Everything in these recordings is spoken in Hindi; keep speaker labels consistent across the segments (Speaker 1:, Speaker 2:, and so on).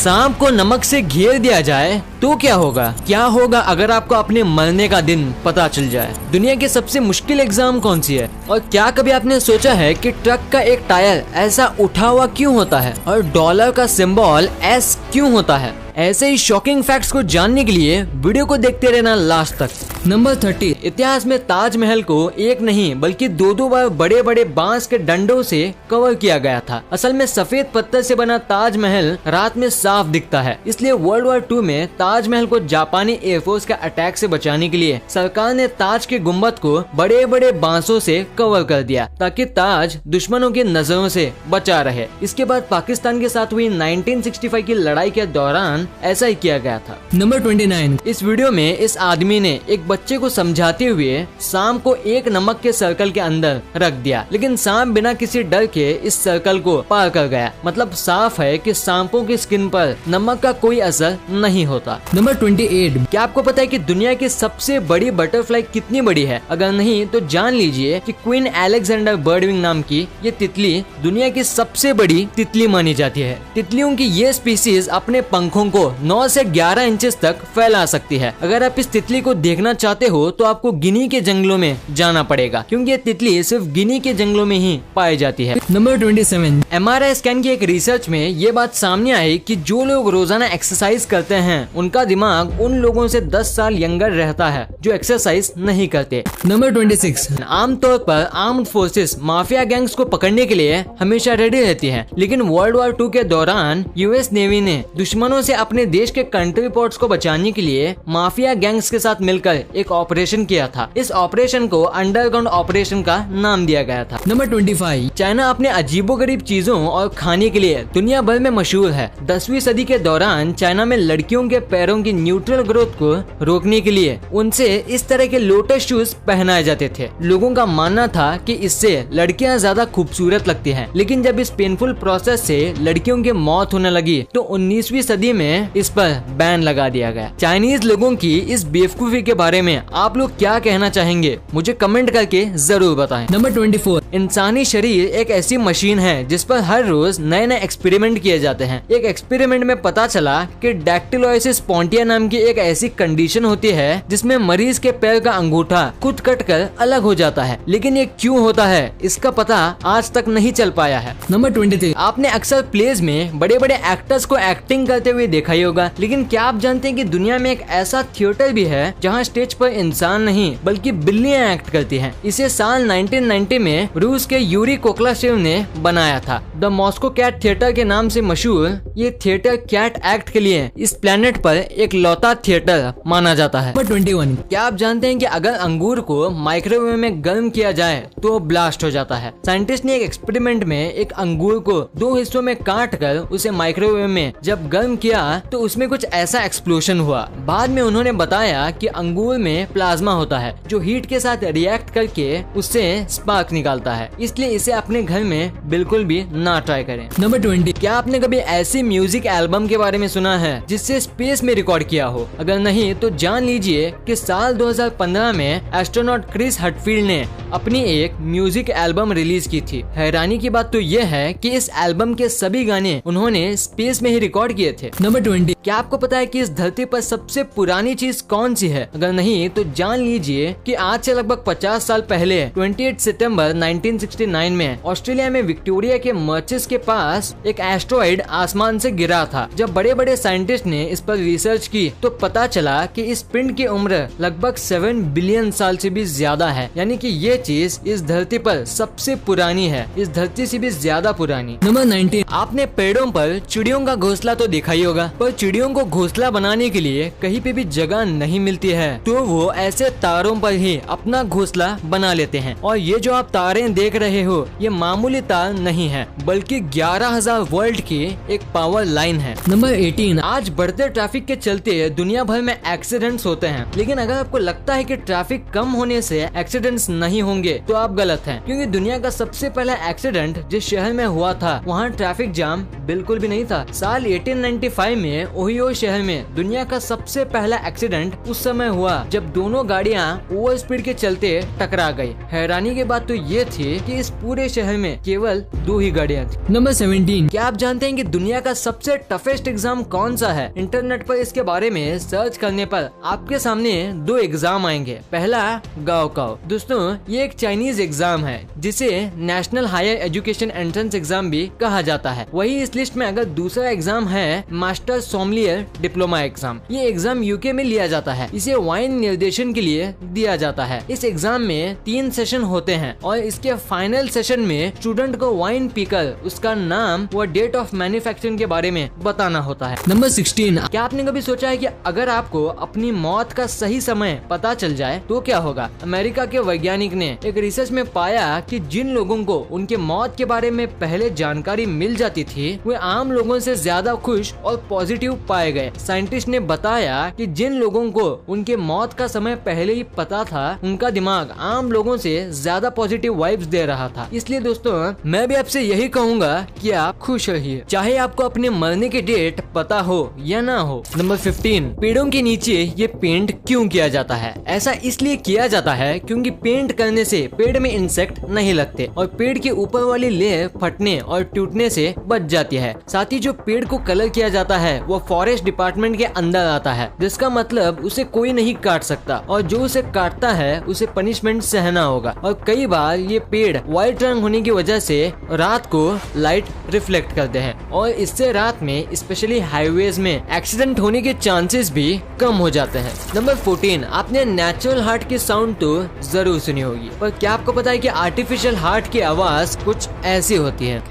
Speaker 1: सांप को नमक से घेर दिया जाए तो क्या होगा? क्या होगा अगर आपको अपने मरने का दिन पता चल जाए? दुनिया की सबसे मुश्किल एग्जाम कौन सी है? और क्या कभी आपने सोचा है कि ट्रक का एक टायर ऐसा उठा हुआ क्यों होता है और डॉलर का सिंबल एस क्यों होता है? ऐसे ही शॉकिंग फैक्ट्स को जानने के लिए वीडियो को देखते रहना लास्ट तक। नंबर 30, इतिहास में ताजमहल को एक नहीं बल्कि दो बार बड़े बड़े बांस के डंडों से कवर किया गया था। असल में सफेद पत्थर से बना ताजमहल रात में साफ दिखता है, इसलिए वर्ल्ड वॉर 2 में ताजमहल को जापानी एयरफोर्स के अटैक से बचाने के लिए सरकार ने ताज के गुम्बद को बड़े बड़े बांसों से कवर कर दिया ताकि ताज दुश्मनों की नजरों से बचा रहे। इसके बाद पाकिस्तान के साथ हुई 1965 की लड़ाई के दौरान ऐसा ही किया गया था। नंबर 29, इस वीडियो में इस आदमी ने एक बच्चे को समझाते हुए सांप को एक नमक के सर्कल के अंदर रख दिया, लेकिन सांप बिना किसी डर के इस सर्कल को पार कर गया। मतलब साफ है कि सांपों की स्किन पर नमक का कोई असर नहीं होता। नंबर 28, क्या आपको पता है कि दुनिया की सबसे बड़ी बटरफ्लाई कितनी बड़ी है? अगर नहीं तो जान लीजिए कि क्वीन अलेक्जेंडर बर्डविंग नाम की ये तितली दुनिया की सबसे बड़ी तितली मानी जाती है। तितलियों की ये स्पीसीज अपने पंखों को 9 से 11 इंचेस तक फैला सकती है। अगर आप इस तितली को देखना चाहते हो तो आपको गिनी के जंगलों में जाना पड़ेगा, क्योंकि ये तितली सिर्फ गिनी के जंगलों में ही पाई जाती है। नंबर 27, MRI स्कैन की एक रिसर्च में ये बात सामने आई कि जो लोग रोजाना एक्सरसाइज करते हैं उनका दिमाग उन लोगों से 10 साल यंगर रहता है जो एक्सरसाइज नहीं करते। नंबर 26, आमतौर पर आर्म्ड फोर्सेस माफिया गैंग्स को पकड़ने के लिए हमेशा रेडी रहती है, लेकिन वर्ल्ड वॉर 2 के दौरान यूएस नेवी ने दुश्मनों से अपने देश के कंट्री पोर्ट्स को बचाने के लिए माफिया गैंग्स के साथ मिलकर एक ऑपरेशन किया था। इस ऑपरेशन को अंडरग्राउंड ऑपरेशन का नाम दिया गया था। नंबर 25, चाइना अपने अजीबोगरीब चीजों और खाने के लिए दुनिया भर में मशहूर है। 10वीं सदी के दौरान चाइना में लड़कियों के पैरों की न्यूट्रल ग्रोथ को रोकने के लिए उनसे इस तरह के लोटस शूज पहनाए जाते थे। लोगों का मानना था कि इससे लड़कियां ज्यादा खूबसूरत लगती हैं, लेकिन जब इस पेनफुल प्रोसेस से लड़कियों की मौत होने लगी तो 19वीं सदी में इस पर बैन लगा दिया गया। चाइनीज लोगों की इस बेवकूफी के बारे में आप लोग क्या कहना चाहेंगे? मुझे कमेंट करके जरूर बताएं। नंबर 24, इंसानी शरीर एक ऐसी मशीन है जिस पर हर रोज नए नए एक्सपेरिमेंट किए जाते हैं। एक एक्सपेरिमेंट में पता चला कि डैक्टिलोसिस पोंटिया नाम की एक ऐसी कंडीशन होती है जिसमें मरीज के पैर का अंगूठा खुद कट कर अलग हो जाता है, लेकिन ये क्यों होता है इसका पता आज तक नहीं चल पाया है। नंबर 23, आपने अक्सर प्लेज में बड़े बड़े एक्टर्स को एक्टिंग करते हुए देखा ही होगा, लेकिन क्या आप जानते हैं कि दुनिया में एक ऐसा थिएटर भी है जहां स्टेज पर इंसान नहीं बल्कि बिल्लियां एक्ट करती हैं। इसे साल 1990 में रूस के यूरी कोक्लाशेव ने बनाया था। द मॉस्को कैट थिएटर के नाम से मशहूर ये थिएटर कैट एक्ट के लिए इस प्लेनेट पर एक लौता थिएटर माना जाता है। 21, क्या आप जानते हैं कि अगर अंगूर को माइक्रोवेव में गर्म किया जाए तो ब्लास्ट हो जाता है? साइंटिस्ट ने एक एक्सपेरिमेंट में एक अंगूर को 2 हिस्सों में काट कर उसे माइक्रोवेव में जब गर्म किया तो उसमें कुछ ऐसा एक्सप्लोजन हुआ। बाद में उन्होंने बताया कि अंगूर में प्लाज्मा होता है जो हीट के साथ रिएक्ट करके उससे स्पार्क निकालता है, इसलिए इसे अपने घर में बिल्कुल भी ना ट्राई करें। नंबर 20, क्या आपने कभी ऐसी म्यूजिक एल्बम के बारे में सुना है जिससे स्पेस में रिकॉर्ड किया हो? अगर नहीं तो जान लीजिए कि साल 2015 में एस्ट्रोनॉट क्रिस हटफील्ड ने अपनी एक म्यूजिक एल्बम रिलीज की थी। हैरानी की बात तो यह है कि इस एल्बम के सभी गाने उन्होंने स्पेस में ही रिकॉर्ड किए थे। नंबर 20, क्या आपको पता है कि इस धरती पर सबसे पुरानी चीज कौन सी है? अगर नहीं तो जान लीजिए कि आज से लगभग 50 साल पहले 28 सितंबर 1969 में ऑस्ट्रेलिया में विक्टोरिया के मर्चेस के पास एक एस्ट्रॉइड आसमान से गिरा था। जब बड़े बड़े साइंटिस्ट ने इस पर रिसर्च की तो पता चला कि इस पिंड की उम्र लगभग 7 बिलियन साल से भी ज्यादा है, यानी कि ये चीज इस धरती पर सबसे पुरानी है, इस धरती से भी ज्यादा पुरानी। नंबर 19, आपने पेड़ों पर चिड़ियों का घोंसला तो देखा ही होगा, पर चिड़ियों को घोंसला बनाने के लिए कहीं पे भी जगह नहीं मिलती है तो वो ऐसे तारों पर ही अपना घोंसला बना लेते हैं। और ये जो आप तारें देख रहे हो ये मामूली तार नहीं है बल्कि 11,000 वोल्ट की एक पावर लाइन है। नंबर 18, आज बढ़ते ट्रैफिक के चलते दुनिया भर में एक्सीडेंट्स होते हैं, लेकिन अगर आपको लगता है कि ट्रैफिक कम होने से एक्सीडेंट्स नहीं होंगे तो आप गलत हैं, क्योंकि दुनिया का सबसे पहला एक्सीडेंट जिस शहर में हुआ था वहाँ ट्रैफिक जाम बिल्कुल भी नहीं था। साल 1895 में ओहियो शहर में दुनिया का सबसे पहला एक्सीडेंट उस समय हुआ हुआ जब दोनों गाड़ियाँ ओवर स्पीड के चलते टकरा गई। हैरानी की बात तो ये थी कि इस पूरे शहर में केवल 2 ही गाड़ियाँ थी। नंबर 17, क्या आप जानते हैं कि दुनिया का सबसे टफेस्ट एग्जाम कौन सा है? इंटरनेट पर इसके बारे में सर्च करने पर आपके सामने 2 एग्जाम आएंगे। पहला गाओकाओ। दोस्तों ये एक चाइनीज एग्जाम है जिसे national higher education entrance exam भी कहा जाता है। वही इस लिस्ट में अगर दूसरा एग्जाम है मास्टर सोमलियर डिप्लोमा एग्जाम। ये एग्जाम यूके में लिया जाता है। इसे वाइन निर्देशन के लिए दिया जाता है। इस एग्जाम में 3 सेशन होते हैं और इसके फाइनल सेशन में स्टूडेंट को वाइन पीकर उसका नाम व डेट ऑफ मैन्युफैक्चरिंग के बारे में बताना होता है। नंबर 16, क्या आपने कभी सोचा है कि अगर आपको अपनी मौत का सही समय पता चल जाए तो क्या होगा? अमेरिका के वैज्ञानिक ने एक रिसर्च में पाया कि जिन लोगों को उनके मौत के बारे में पहले जानकारी मिल जाती थी वे आम लोगों से ज्यादा खुश और पॉजिटिव पाए गए। साइंटिस्ट ने बताया कि जिन लोगों को उनके मौत का समय पहले ही पता था उनका दिमाग आम लोगों से ज्यादा पॉजिटिव वाइब्स दे रहा था। इसलिए दोस्तों मैं भी आपसे यही कहूँगा कि आप खुश रहिए, चाहे आपको अपने मरने की डेट पता हो या ना हो। नंबर 15, पेड़ों के नीचे ये पेंट क्यों किया जाता है? ऐसा इसलिए किया जाता है क्योंकि पेंट करने से पेड़ में इंसेक्ट नहीं लगते और पेड़ के ऊपर वाली लेयर फटने और टूटने से बच जाती है। साथ ही जो पेड़ को कलर किया जाता है वो फॉरेस्ट डिपार्टमेंट के अंदर आता है, जिसका मतलब उसे कोई नहीं काट सकता और जो उसे काटता है उसे पनिशमेंट सहना होगा। और कई बार ये पेड़ व्हाइट रंग होने की वजह से रात को लाइट रिफ्लेक्ट करते हैं और इससे रात में स्पेशली हाईवेज में एक्सीडेंट होने के चांसेस भी कम हो जाते हैं। नंबर 14, आपने नेचुरल हार्ट की साउंड तो जरूर सुनी होगी, पर क्या आपको पता है कि आर्टिफिशियल हार्ट की आवाज कुछ ऐसी होती है?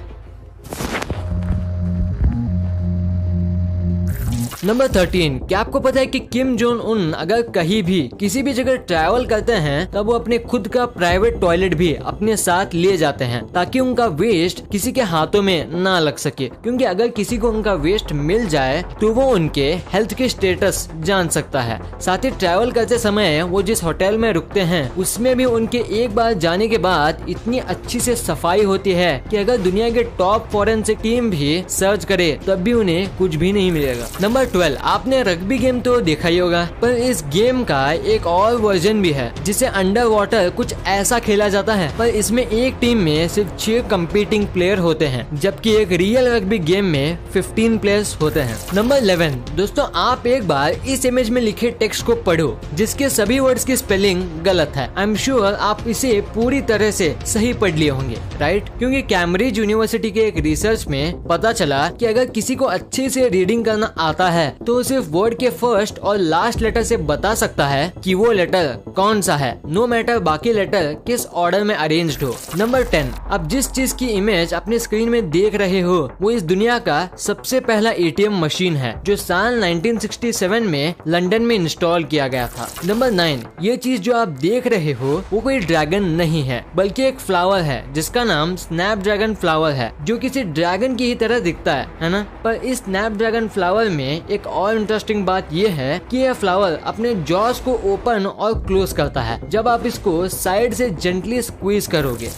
Speaker 1: नंबर 13, क्या आपको पता है कि किम जोंग उन अगर कहीं भी किसी भी जगह ट्रैवल करते हैं तब वो अपने खुद का प्राइवेट टॉयलेट भी अपने साथ ले जाते हैं ताकि उनका वेस्ट किसी के हाथों में ना लग सके, क्योंकि अगर किसी को उनका वेस्ट मिल जाए तो वो उनके हेल्थ के स्टेटस जान सकता है। साथ ही ट्रैवल करते समय वो जिस होटल में रुकते हैं उसमें भी उनके एक बार जाने के बाद इतनी अच्छी से सफाई होती है कि अगर दुनिया के टॉप फॉरेंसिक टीम भी सर्च करे तब भी उन्हें कुछ भी नहीं मिलेगा। नंबर 12, आपने रग्बी गेम तो देखा ही होगा, पर इस गेम का एक और वर्जन भी है जिसे अंडर वाटर कुछ ऐसा खेला जाता है, पर इसमें एक टीम में सिर्फ 6 कंपीटिंग प्लेयर होते हैं जबकि एक रियल रग्बी गेम में 15 प्लेयर्स होते हैं। नंबर 11, दोस्तों आप एक बार इस इमेज में लिखे टेक्स्ट को पढ़ो जिसके सभी वर्ड्स की स्पेलिंग गलत है। आई एम श्योर आप इसे पूरी तरह से सही पढ़ लिए होंगे, राइट? क्योंकि कैम्ब्रिज यूनिवर्सिटी के एक रिसर्च में पता चला कि अगर किसी को अच्छे से रीडिंग करना आता है तो सिर्फ वर्ड के फर्स्ट और लास्ट लेटर से बता सकता है कि वो लेटर कौन सा है, नो मैटर बाकी लेटर किस ऑर्डर में अरेंज्ड हो। नंबर 10, अब जिस चीज की इमेज अपने स्क्रीन में देख रहे हो वो इस दुनिया का सबसे पहला एटीएम मशीन है जो साल 1967 में लंदन में इंस्टॉल किया गया था। नंबर 9, ये चीज जो आप देख रहे हो वो कोई ड्रैगन नहीं है बल्कि एक फ्लावर है जिसका नाम स्नैपड्रैगन फ्लावर है जो किसी ड्रैगन की ही तरह दिखता है ना? पर इस स्नैपड्रैगन फ्लावर में एक और इंटरेस्टिंग बात यह है कि यह फ्लावर अपने जॉस को ओपन और क्लोज करता है जब आप इसको साइड से जेंटली स्क्वीज करोगे।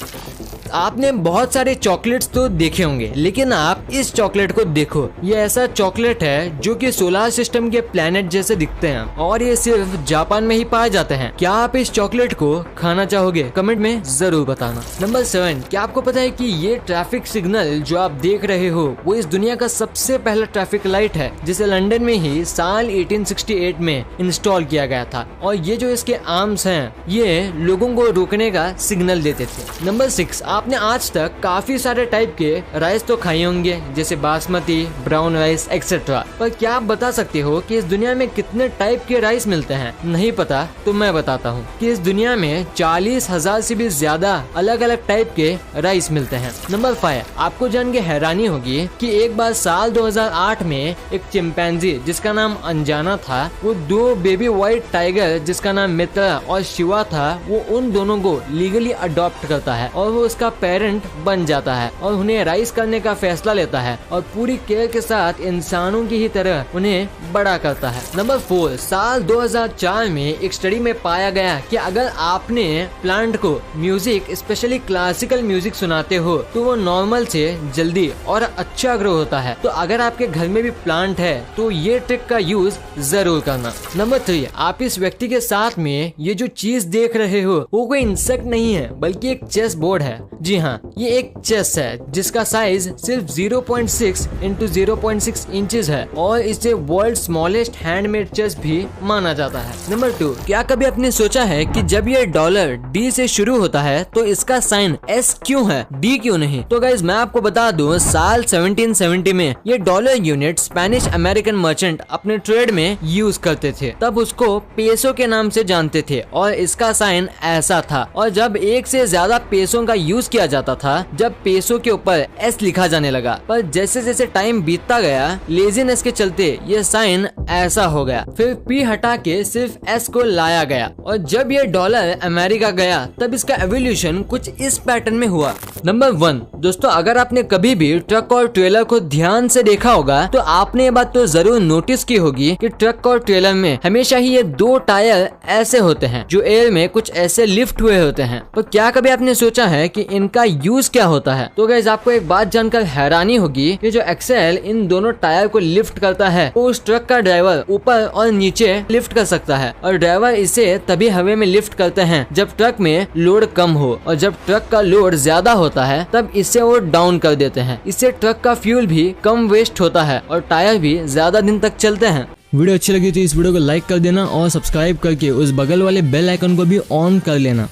Speaker 1: आपने बहुत सारे चॉकलेट्स तो देखे होंगे लेकिन आप इस चॉकलेट को देखो, ये ऐसा चॉकलेट है जो कि सोलर सिस्टम के प्लेनेट जैसे दिखते हैं और ये सिर्फ जापान में ही पाए जाते हैं। क्या आप इस चॉकलेट को खाना चाहोगे? कमेंट में जरूर बताना। नंबर 7, क्या आपको पता है कि ये ट्रैफिक सिग्नल जो आप देख रहे हो वो इस दुनिया का सबसे पहला ट्रैफिक लाइट है जिसे लंदन में ही साल 1868 में इंस्टॉल किया गया था और ये जो इसके आर्म्स हैं ये लोगों को रोकने का सिग्नल देते थे। नंबर 6, आपने आज तक काफी सारे टाइप के राइस तो खाए होंगे जैसे बासमती, ब्राउन राइस एक्सेट्रा, पर क्या आप बता सकते हो कि इस दुनिया में कितने टाइप के राइस मिलते हैं? नहीं पता तो मैं बताता हूँ कि इस दुनिया में 40,000 से भी ज्यादा अलग अलग टाइप के राइस मिलते हैं। नंबर 5, आपको जान के हैरानी होगी कि एक बार साल 2008 में एक चिंपैंजी जिसका नाम अंजाना था वो 2 बेबी व्हाइट टाइगर जिसका नाम मित्रा और शिवा था वो उन दोनों को लीगली अडॉप्ट करता है और वो उसका पेरेंट बन जाता है और उन्हें राइज करने का फैसला लेता है और पूरी केयर के साथ इंसानों की ही तरह उन्हें बड़ा करता है। नंबर 4, साल 2004 में एक स्टडी में पाया गया कि अगर आपने प्लांट को म्यूजिक स्पेशली क्लासिकल म्यूजिक सुनाते हो तो वो नॉर्मल से जल्दी और अच्छा ग्रो होता है। तो अगर आपके घर में भी प्लांट है तो ये ट्रिक का यूज जरूर करना। नंबर 3, आप इस व्यक्ति के साथ में ये जो चीज देख रहे हो वो कोई इंसेक्ट नहीं है बल्कि एक चेस बोर्ड है। जी हाँ, ये एक चेस है जिसका साइज सिर्फ 0.6 into 0.6 इंचेस है और इसे वर्ल्ड स्मॉलेस्ट हैंडमेड चेस भी माना जाता है। नंबर 2, क्या कभी आपने सोचा है कि जब ये डॉलर डी से शुरू होता है तो इसका साइन एस क्यों है, डी क्यों नहीं? तो गाइज मैं आपको बता दूं, साल 1770 में ये dollar unit Spanish American merchant अपने ट्रेड में यूज करते थे। तब उसको पेसो के नाम से जानते थे और इसका साइन ऐसा था। और जब एक से ज्यादा पेसों का यूज किया जाता था, जब पेसो के ऊपर एस लिखा जाने लगा, पर जैसे जैसे टाइम बीतता गया लेजीनेस के चलते ये साइन ऐसा हो गया। फिर पी हटा के सिर्फ एस को लाया गया और जब ये डॉलर अमेरिका गया तब इसका एवोल्यूशन कुछ इस पैटर्न में हुआ। नंबर 1, दोस्तों अगर आपने कभी भी ट्रक और ट्रेलर को ध्यान से देखा होगा तो आपने ये बात तो जरूर नोटिस की होगी कि ट्रक और ट्रेलर में हमेशा ही ये 2 टायर ऐसे होते हैं जो एयर में कुछ ऐसे लिफ्ट हुए होते हैं। तो क्या कभी आपने सोचा है कि इनका यूज क्या होता है? तो गाइस आपको एक बात जानकर हैरानी होगी कि जो एक्सेल इन दोनों टायर को लिफ्ट करता है वो उस ट्रक का ड्राइवर ऊपर और नीचे लिफ्ट कर सकता है और ड्राइवर इसे तभी हवा में लिफ्ट करते हैं जब ट्रक में लोड कम हो और जब ट्रक का लोड ज्यादा होता है तब इसे वो डाउन कर देते हैं। इससे ट्रक का फ्यूल भी कम वेस्ट होता है और टायर भी ज्यादा दिन तक चलते हैं। वीडियो अच्छी लगी तो इस वीडियो को लाइक कर देना और सब्सक्राइब करके उस बगल वाले बेल आइकन को भी ऑन कर लेना।